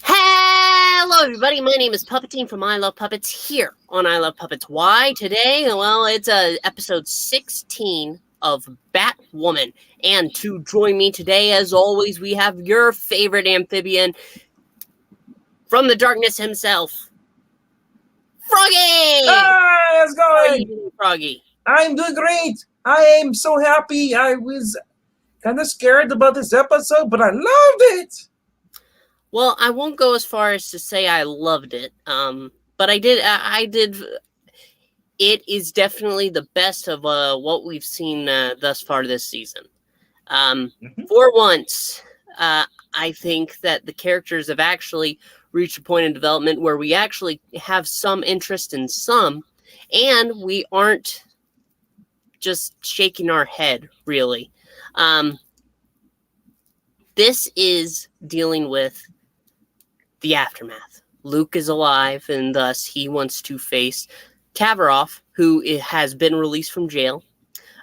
Hello, everybody. My name is Puppetine from I Love Puppets here on I Love Puppets. Why today? Well, it's episode 16 of Batwoman. And to join me today, as always, we have your favorite amphibian from the darkness himself, Froggy! Hi, how's it How are you going? doing, Froggy? I'm doing great. I am so happy. I was kind of scared about this episode, but I loved it. Well, I won't go as far as to say I loved it, but I did. It is definitely the best of what we've seen thus far this season. For once, I think that the characters have actually reached a point in development where we actually have some interest in some, and we aren't just shaking our head, really. This is dealing with the aftermath. Luke is alive, and thus he wants to face Tavaroff, who has been released from jail.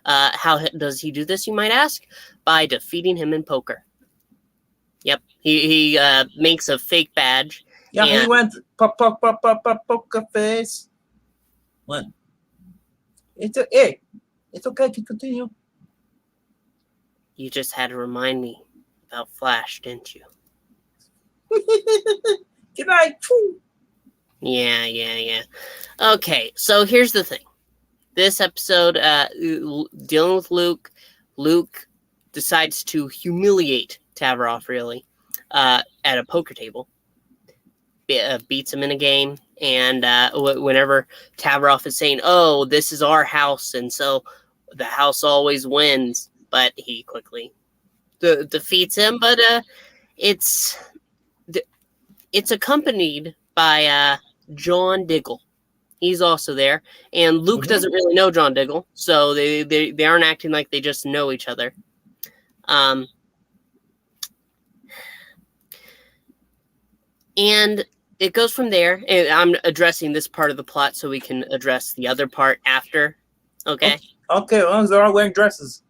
How does he do this, you might ask? By defeating him in poker. Yep, he makes a fake badge. Yeah, he went poker face. What? It's okay. To continue. You just had to remind me about Flash, didn't you? Good night. Yeah. Okay, so here's the thing. This episode, dealing with Luke, Luke decides to humiliate Tavaroff, really, at a poker table. Beats him in a game, and whenever Tavaroff is saying, "Oh, this is our house," and so the house always wins, but he quickly defeats him. But it's accompanied by John Diggle. He's also there, and Luke doesn't really know John Diggle, so they aren't acting like they just know each other. And it goes from there. And I'm addressing this part of the plot so we can address the other part after. Okay? Okay, as long as they're all wearing dresses.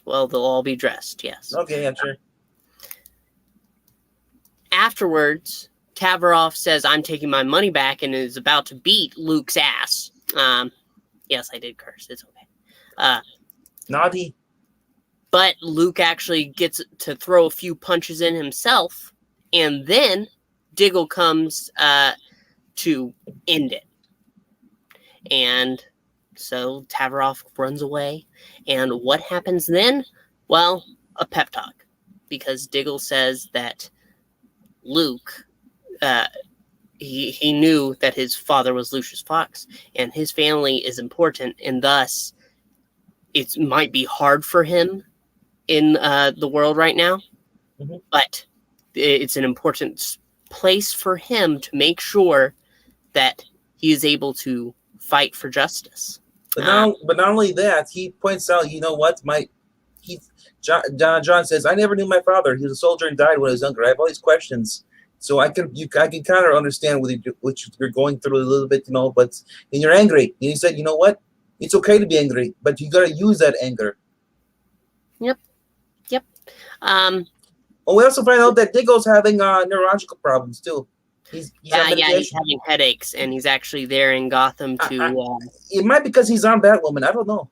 Well, they'll all be dressed, yes. Okay, yeah, sure. Afterwards, Tavaroff says, "I'm taking my money back," and is about to beat Luke's ass. Yes, I did curse. It's okay. Naughty. But Luke actually gets to throw a few punches in himself, and then Diggle comes to end it. And so Tavaroff runs away. And what happens then? Well, a pep talk. Because Diggle says that Luke, he knew that his father was Lucius Fox, and his family is important, and thus it might be hard for him in the world right now, but it's an important place for him to make sure that he is able to fight for justice. But not only that, he points out, you know what, John says, "I never knew my father. He was a soldier and died when I was younger. I have all these questions." So I can kind of understand what you're going through a little bit, but and you're angry. And he said, "You know what? It's okay to be angry, but you got to use that anger." Yep. We also find out that Diggle's having neurological problems too. He's having headaches, and he's actually there in Gotham to. It might be because he's on Batwoman. I don't know.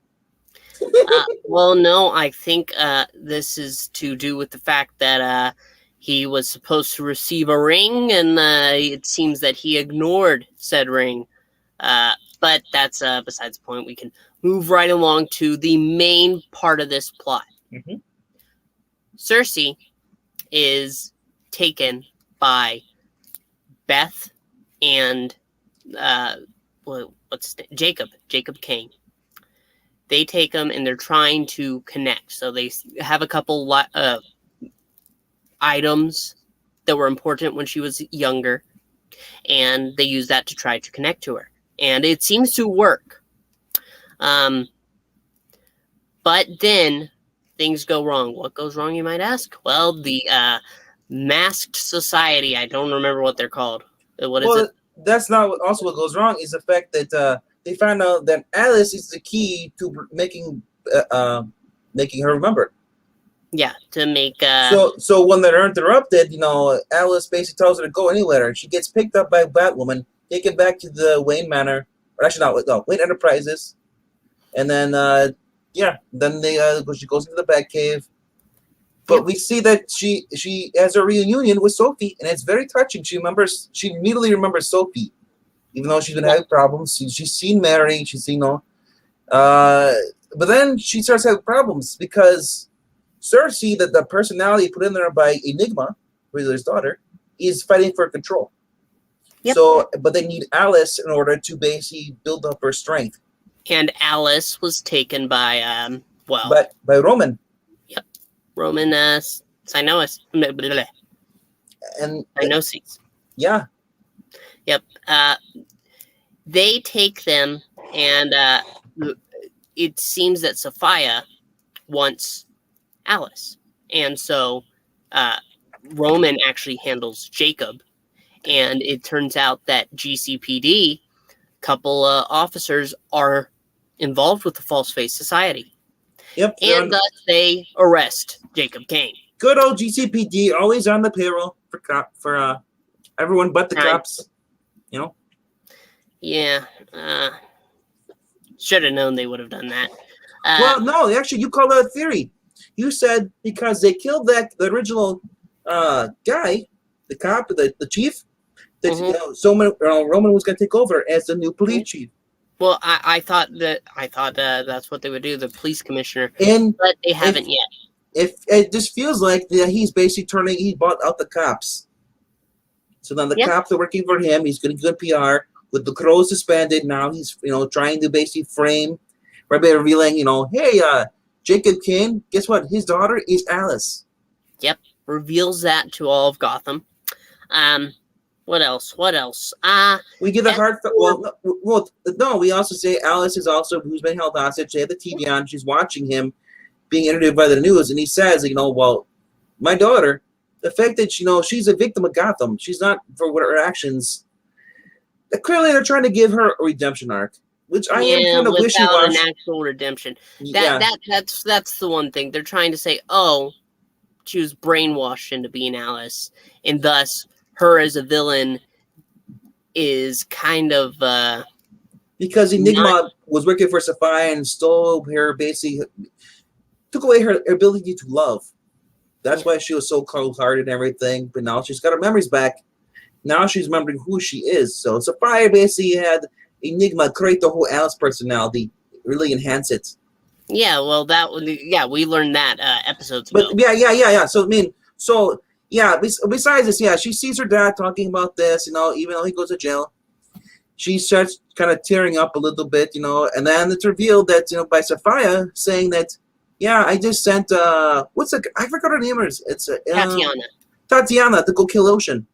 Well, no, I think this is to do with the fact that he was supposed to receive a ring, and it seems that he ignored said ring. But that's besides the point. We can move right along to the main part of this plot. Cersei is taken by Beth and Jacob Kane. They take him, and they're trying to connect. So they have a couple items that were important when she was younger, and they use that to try to connect to her. And it seems to work. But then things go wrong. What goes wrong, you might ask? Well, the masked society. I don't remember what they're called. What is it? That's not also what goes wrong. Is the fact that they found out that Alice is the key to making her remember. Yeah, to make So when they're interrupted, Alice basically tells her to go anywhere. She gets picked up by Batwoman, taken back to the Wayne Manor, or actually not, no, Wayne Enterprises, and then then she goes into the Batcave. But Yep. we see that she has a reunion with Sophie, and it's very touching. She immediately remembers Sophie, even though she's been having problems. She's seen Mary, she's seen but then she starts having problems because Cersei, that the personality put in there by Enigma, Riddler's daughter, is fighting for control. Yep. So, but they need Alice in order to basically build up her strength. And Alice was taken by But by Roman. Yep. Roman Cynosis. And Cynosis. Yeah. Yep. They take them, and it seems that Sophia wants Alice, and so Roman actually handles Jacob, and it turns out that GCPD, couple officers, are involved with the False Face Society. Yep. And thus they arrest Jacob Kane. Good old GCPD, always on the payroll for everyone but the cops. Yeah. Should have known they would have done that. Well, no, actually, you called out a theory. You said because they killed the original guy, the cop, the chief, that Roman was going to take over as the new police chief. Well, I thought that's what they would do, the police commissioner, but they haven't yet. If it just feels like he's basically he bought out the cops. So then the cops are working for him. He's getting good PR. With the Crow suspended, now he's trying to basically frame, right by revealing, hey, Jacob Kane, guess what? His daughter is Alice. Yep, reveals that to all of Gotham. What else? We get the heart. No. We also say Alice is also who's been held hostage. They have the TV on. She's watching him being interviewed by the news, and he says, well, my daughter, the fact that she's a victim of Gotham, she's not for what her actions. Clearly, they're trying to give her a redemption arc, which I am kind of wishing was an actual redemption. That's the one thing they're trying to say. Oh, she was brainwashed into being Alice, and thus her as a villain is kind of because Enigma was working for Sophia and stole her, basically took away her ability to love. That's why she was so cold-hearted and everything. But now she's got her memories back. Now she's remembering who she is. So Sophia basically had Enigma create the whole Alice personality, really enhance it. Yeah, well, we learned that episodes ago. But yeah. So besides this, she sees her dad talking about this, even though he goes to jail. She starts kind of tearing up a little bit, and then it's revealed that, by Sophia saying that, I just sent, I forgot her name is. It's Tatiana to go kill Ocean.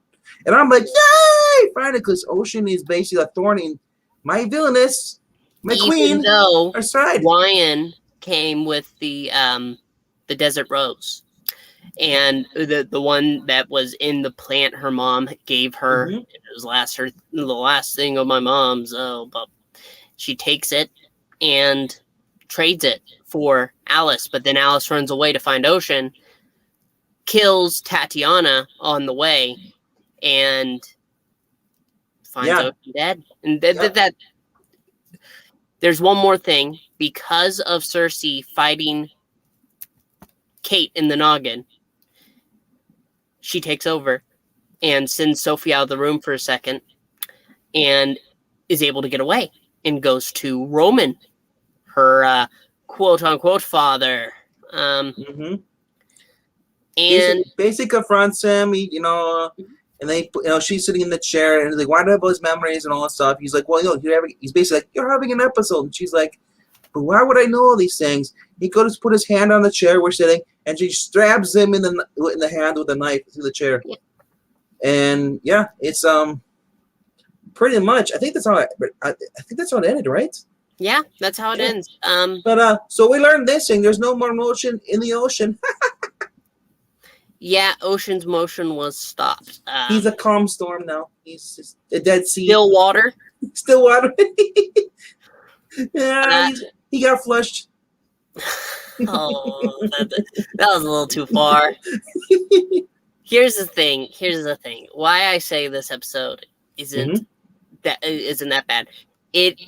And I'm like, yay! Finally, because Ocean is basically a thorn in my villainess, my queen, her side. Ryan came with the Desert Rose, and the one that was in the plant her mom gave her. Mm-hmm. It was the last thing of my mom's. But she takes it and trades it for Alice. But then Alice runs away to find Ocean, kills Tatiana on the way, and finds Ocean dead. And that there's one more thing. Because of Cersei fighting Kate in the noggin, she takes over and sends Sophie out of the room for a second and is able to get away and goes to Roman, her quote-unquote father. And basically confronts him, and they, she's sitting in the chair and he's like, why do I have all his memories and all that stuff? He's like, well, he's basically like, you're having an episode. And she's like, but why would I know all these things? He goes to put his hand on the chair we're sitting, and she stabs him in the hand with a knife through the chair. Yeah. And it's pretty much. I think that's how it ended, right? Yeah, that's how it ends. But so we learned this thing. There's no more motion in the ocean. Yeah, Ocean's motion was stopped. He's a calm storm now. He's just a dead sea. Still water. Still water. He got flushed. Oh, that was a little too far. Here's the thing. Why I say this episode isn't that bad. It,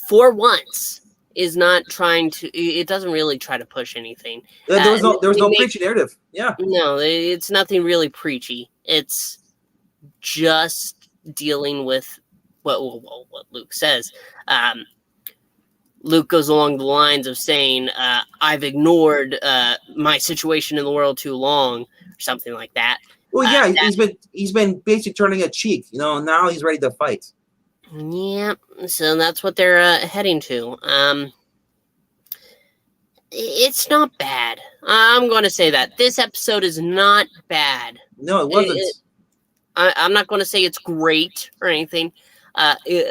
for once, is not trying to. It doesn't really try to push anything. There was no preachy narrative. Yeah. No, it's nothing really preachy. It's just dealing with what Luke says. Luke goes along the lines of saying, "I've ignored my situation in the world too long," or something like that. Well, yeah, he's been basically turning a cheek. Now he's ready to fight. Yeah, so that's what they're heading to. It's not bad. I'm going to say that this episode is not bad. No, it wasn't. I'm not going to say it's great or anything.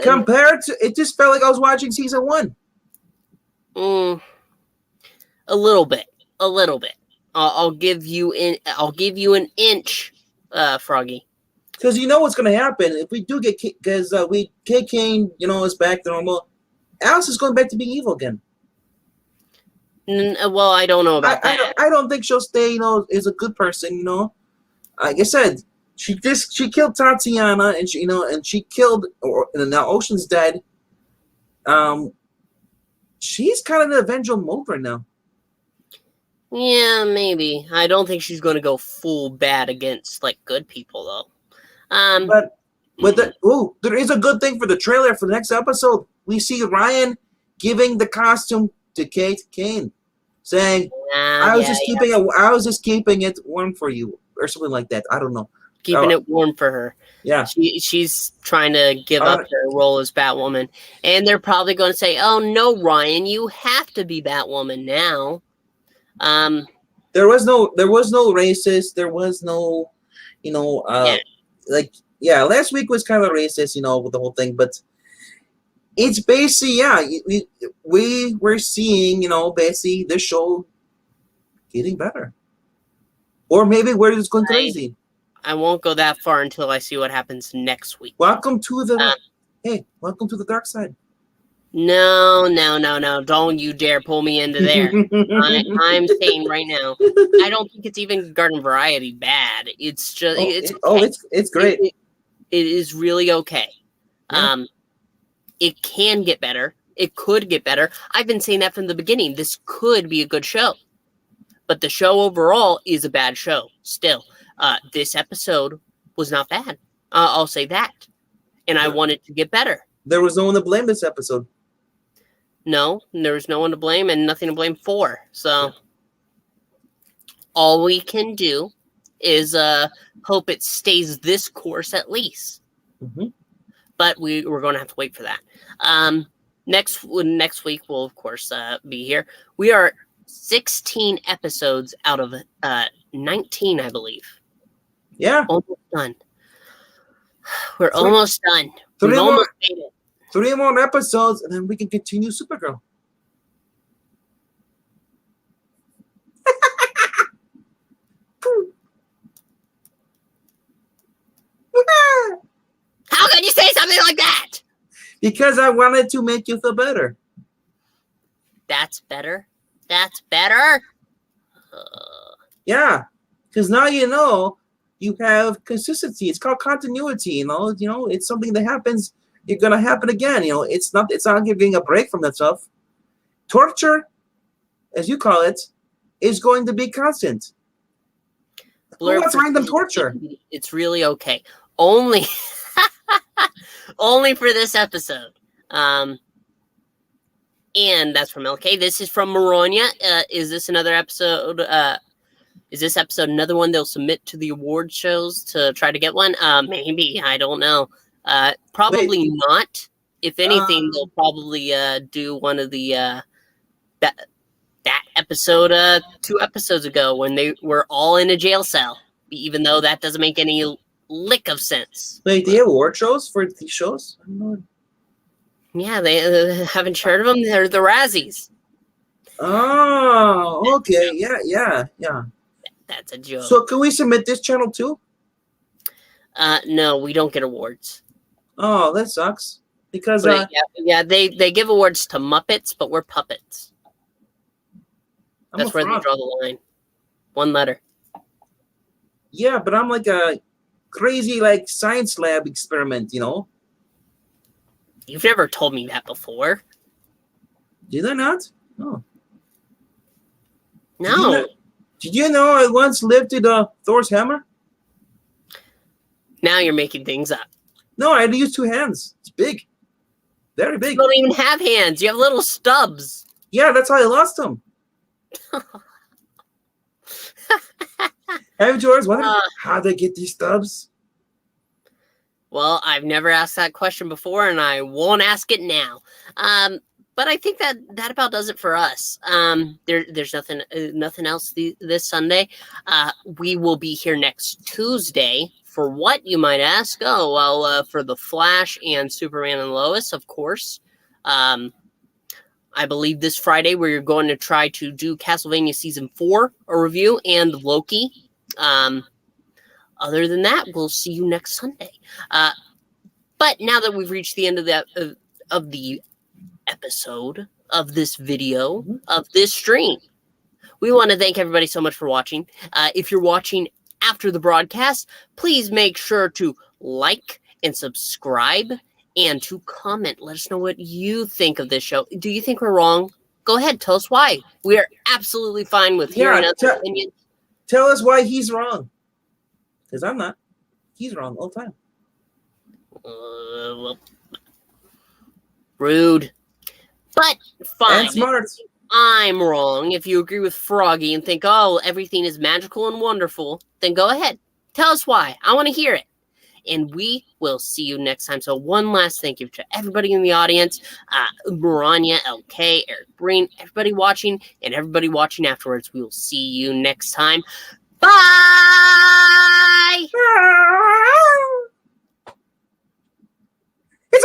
Compared to, it just felt like I was watching season 1. A little bit. I'll give you an inch, Froggy. Because you know what's going to happen if we do get because Kane, is back to normal. Alice is going back to being evil again. Well, I don't know about that. I don't think she'll stay. As a good person. Like I said, she killed Tatiana, and she killed. And now Ocean's dead. She's kind of an vengeful mode right now. Yeah, maybe. I don't think she's going to go full bad against good people though. But there is a good thing for the trailer for the next episode. We see Ryan giving the costume to Kane, saying, "I was just keeping it warm for you," or something like that. I don't know. Keeping it warm for her. Yeah, she's trying to give up her role as Batwoman, and they're probably going to say, "Oh no, Ryan, you have to be Batwoman now." There was no racist. There was no, last week was kind of racist, with the whole thing, but it's basically, we're seeing, basically this show getting better, or maybe we're just going crazy. I won't go that far until I see what happens next week. Welcome to the dark side. No, don't you dare pull me into there. I'm saying right now, I don't think it's even garden variety bad. It's just it's great. It is really okay. Yeah. It can get better. It could get better. I've been saying that from the beginning. This could be a good show, but the show overall is a bad show. Still, this episode was not bad. I'll say that, and I want it to get better. There was no one to blame this episode. No, there was no one to blame and nothing to blame for. So all we can do is hope it stays this course at least. Mm-hmm. But we're going to have to wait for that. Next week we'll of course be here. We are 16 episodes out of 19, I believe. Yeah, almost done. We're almost done. We've almost made it. 3 more episodes, and then we can continue Supergirl. How can you say something like that? Because I wanted to make you feel better. That's better? Yeah, because now you have consistency. It's called continuity. It's something that happens. It's gonna happen again. It's not giving a break from that stuff. Torture, as you call it, is going to be constant. What's random torture? It's really okay. Only for this episode. And that's from LK. This is from Maronia. Is this another episode? Is this episode another one they'll submit to the award shows to try to get one? Maybe. I don't know. Probably not. If anything, they'll probably do one of the that episode 2 episodes ago when they were all in a jail cell, even though that doesn't make any lick of sense. Wait, they have award shows for these shows? I don't know. Yeah, they haven't heard of them. They're the Razzies. Oh, okay. Yeah. That's a joke. So can we submit this channel too? No, we don't get awards. Oh, that sucks. Because they give awards to Muppets, but we're puppets. I'm a That's where they frog. draw the line. One letter. Yeah, but I'm like a crazy like science lab experiment, you know? You've never told me that before. Did I not? Oh. No. Did you know I once lifted Thor's hammer? Now you're making things up. No, I had to use 2 hands. It's big. Very big. You don't even have hands. You have little stubs. Yeah, that's how I lost them. Haven't you always wondered how they get these stubs? Well, I've never asked that question before, and I won't ask it now. But I think that about does it for us. There's nothing else this Sunday. We will be here next Tuesday for what, you might ask? Oh, well, for The Flash and Superman and Lois, of course. I believe this Friday we're going to try to do Castlevania Season 4, a review, and Loki. Other than that, we'll see you next Sunday. But now that we've reached the end of the episode of this video, of this stream, we want to thank everybody so much for watching. If you're watching after the broadcast, please make sure to like and subscribe and to comment. Let us know what you think of this show. Do you think we're wrong? Go ahead, tell us why. We are absolutely fine with hearing other opinions. Tell us why he's wrong. Because I'm not. He's wrong all the time. Well, rude. But fine. And smart. I'm wrong. If you agree with Froggy and think, oh, everything is magical and wonderful, then go ahead. Tell us why. I want to hear it. And we will see you next time. So one last thank you to everybody in the audience, Maranya, LK, Eric Breen, everybody watching, and everybody watching afterwards. We will see you next time. Bye!